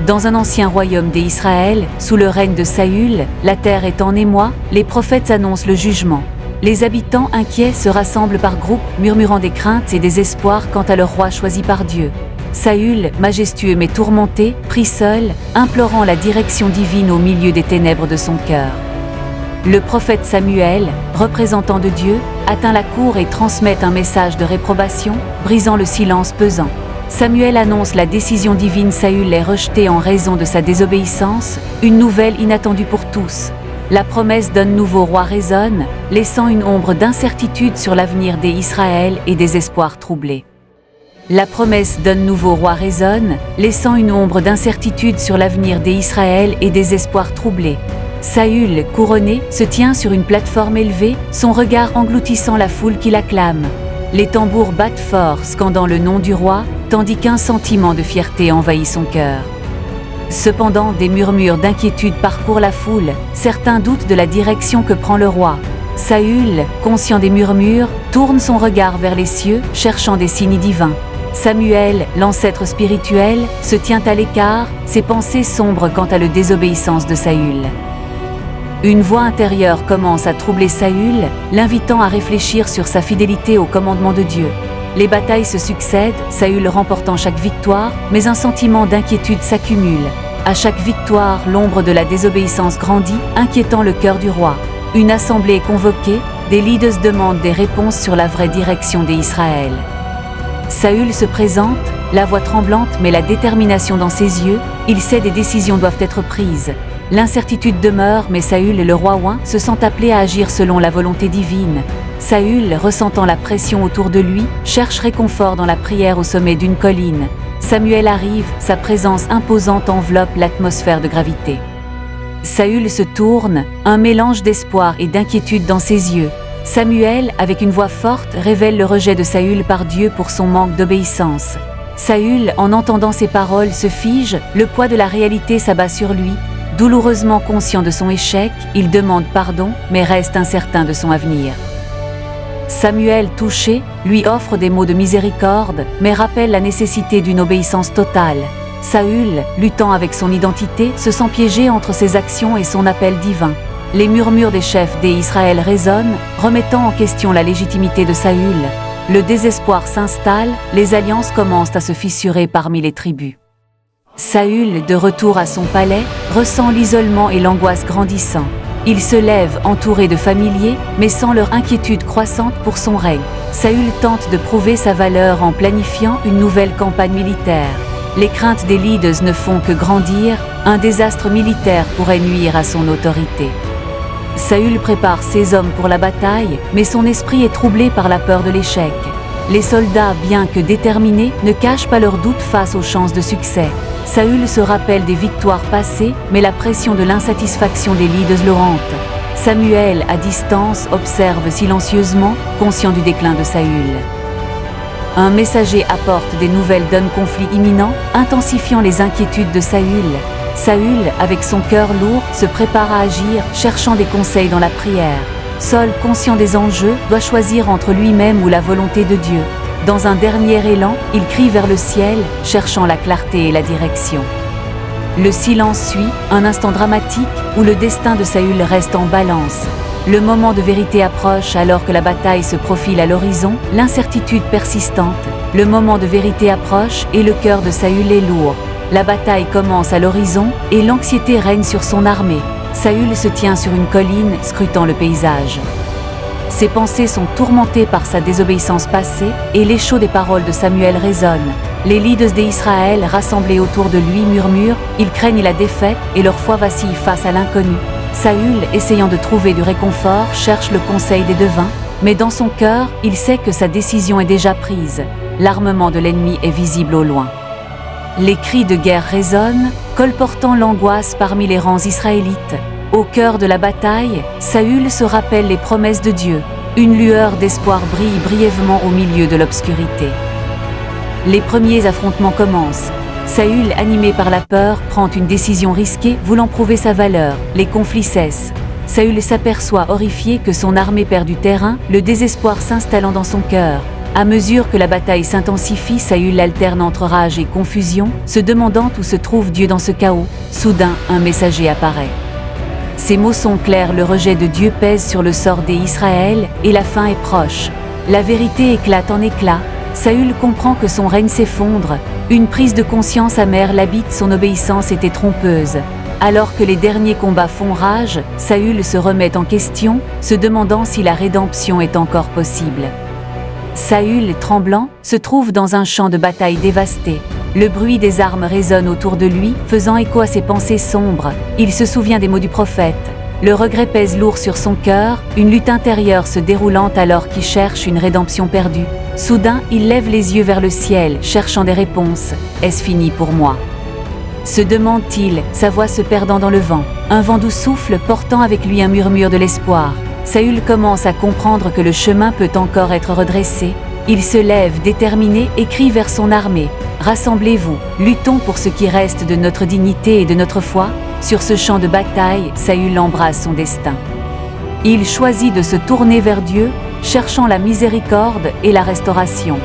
Dans un ancien royaume d'Israël, sous le règne de Saül, la terre est en émoi, les prophètes annoncent le jugement. Les habitants inquiets se rassemblent par groupes, murmurant des craintes et des espoirs quant à leur roi choisi par Dieu. Saül, majestueux mais tourmenté, prie seul, implorant la direction divine au milieu des ténèbres de son cœur. Le prophète Samuel, représentant de Dieu, atteint la cour et transmet un message de réprobation, brisant le silence pesant. Samuel annonce la décision divine. Saül est rejeté en raison de sa désobéissance, une nouvelle inattendue pour tous. La promesse d'un nouveau roi résonne, laissant une ombre d'incertitude sur l'avenir d'Israël et des espoirs troublés. La promesse d'un nouveau roi résonne, laissant une ombre d'incertitude sur l'avenir d'Israël et des espoirs troublés. Saül, couronné, se tient sur une plateforme élevée, son regard engloutissant la foule qui l'acclame. Les tambours battent fort, scandant le nom du roi, tandis qu'un sentiment de fierté envahit son cœur. Cependant, des murmures d'inquiétude parcourent la foule, certains doutent de la direction que prend le roi. Saül, conscient des murmures, tourne son regard vers les cieux, cherchant des signes divins. Samuel, l'ancêtre spirituel, se tient à l'écart, ses pensées sombres quant à la désobéissance de Saül. Une voix intérieure commence à troubler Saül, l'invitant à réfléchir sur sa fidélité au commandement de Dieu. Les batailles se succèdent, Saül remportant chaque victoire, mais un sentiment d'inquiétude s'accumule. À chaque victoire, l'ombre de la désobéissance grandit, inquiétant le cœur du roi. Une assemblée est convoquée, des leaders demandent des réponses sur la vraie direction d'Israël. Saül se présente, la voix tremblante mais la détermination dans ses yeux, il sait des décisions doivent être prises. L'incertitude demeure mais Saül et le roi oint se sentent appelés à agir selon la volonté divine. Saül, ressentant la pression autour de lui, cherche réconfort dans la prière au sommet d'une colline. Samuel arrive, sa présence imposante enveloppe l'atmosphère de gravité. Saül se tourne, un mélange d'espoir et d'inquiétude dans ses yeux. Samuel, avec une voix forte, révèle le rejet de Saül par Dieu pour son manque d'obéissance. Saül, en entendant ces paroles, se fige, le poids de la réalité s'abat sur lui. Douloureusement conscient de son échec, il demande pardon, mais reste incertain de son avenir. Samuel, touché, lui offre des mots de miséricorde, mais rappelle la nécessité d'une obéissance totale. Saül, luttant avec son identité, se sent piégé entre ses actions et son appel divin. Les murmures des chefs d'Israël résonnent, remettant en question la légitimité de Saül. Le désespoir s'installe, les alliances commencent à se fissurer parmi les tribus. Saül, de retour à son palais, ressent l'isolement et l'angoisse grandissant. Il se lève entouré de familiers, mais sans leur inquiétude croissante pour son règne. Saül tente de prouver sa valeur en planifiant une nouvelle campagne militaire. Les craintes des leaders ne font que grandir, un désastre militaire pourrait nuire à son autorité. Saül prépare ses hommes pour la bataille, mais son esprit est troublé par la peur de l'échec. Les soldats, bien que déterminés, ne cachent pas leurs doutes face aux chances de succès. Saül se rappelle des victoires passées, mais la pression de l'insatisfaction des leaders le hante. Samuel, à distance, observe silencieusement, conscient du déclin de Saül. Un messager apporte des nouvelles d'un conflit imminent, intensifiant les inquiétudes de Saül. Saül, avec son cœur lourd, se prépare à agir, cherchant des conseils dans la prière. Saül, conscient des enjeux, doit choisir entre lui-même ou la volonté de Dieu. Dans un dernier élan, il crie vers le ciel, cherchant la clarté et la direction. Le silence suit, un instant dramatique où le destin de Saül reste en balance. Le moment de vérité approche alors que la bataille se profile à l'horizon, l'incertitude persistante. Le moment de vérité approche et le cœur de Saül est lourd. La bataille commence à l'horizon et l'anxiété règne sur son armée. Saül se tient sur une colline, scrutant le paysage. Ses pensées sont tourmentées par sa désobéissance passée et l'écho des paroles de Samuel résonne. Les leaders d'Israël rassemblés autour de lui murmurent, ils craignent la défaite et leur foi vacille face à l'inconnu. Saül, essayant de trouver du réconfort, cherche le conseil des devins, mais dans son cœur, il sait que sa décision est déjà prise. L'armement de l'ennemi est visible au loin. Les cris de guerre résonnent, colportant l'angoisse parmi les rangs israélites. Au cœur de la bataille, Saül se rappelle les promesses de Dieu. Une lueur d'espoir brille brièvement au milieu de l'obscurité. Les premiers affrontements commencent. Saül, animé par la peur, prend une décision risquée, voulant prouver sa valeur. Les conflits cessent. Saül s'aperçoit horrifié que son armée perd du terrain, le désespoir s'installant dans son cœur. À mesure que la bataille s'intensifie, Saül alterne entre rage et confusion, se demandant où se trouve Dieu dans ce chaos. Soudain, un messager apparaît. Ces mots sont clairs, le rejet de Dieu pèse sur le sort d'Israël, et la fin est proche. La vérité éclate en éclats, Saül comprend que son règne s'effondre, une prise de conscience amère l'habite, son obéissance était trompeuse. Alors que les derniers combats font rage, Saül se remet en question, se demandant si la rédemption est encore possible. Saül, tremblant, se trouve dans un champ de bataille dévasté. Le bruit des armes résonne autour de lui, faisant écho à ses pensées sombres. Il se souvient des mots du prophète. Le regret pèse lourd sur son cœur, une lutte intérieure se déroulant alors qu'il cherche une rédemption perdue. Soudain, il lève les yeux vers le ciel, cherchant des réponses. « Est-ce fini pour moi ?» se demande-t-il, sa voix se perdant dans le vent. Un vent doux souffle, portant avec lui un murmure de l'espoir. Saül commence à comprendre que le chemin peut encore être redressé. Il se lève déterminé et crie vers son armée. « Rassemblez-vous, luttons pour ce qui reste de notre dignité et de notre foi ». Sur ce champ de bataille, Saül embrasse son destin. Il choisit de se tourner vers Dieu, cherchant la miséricorde et la restauration.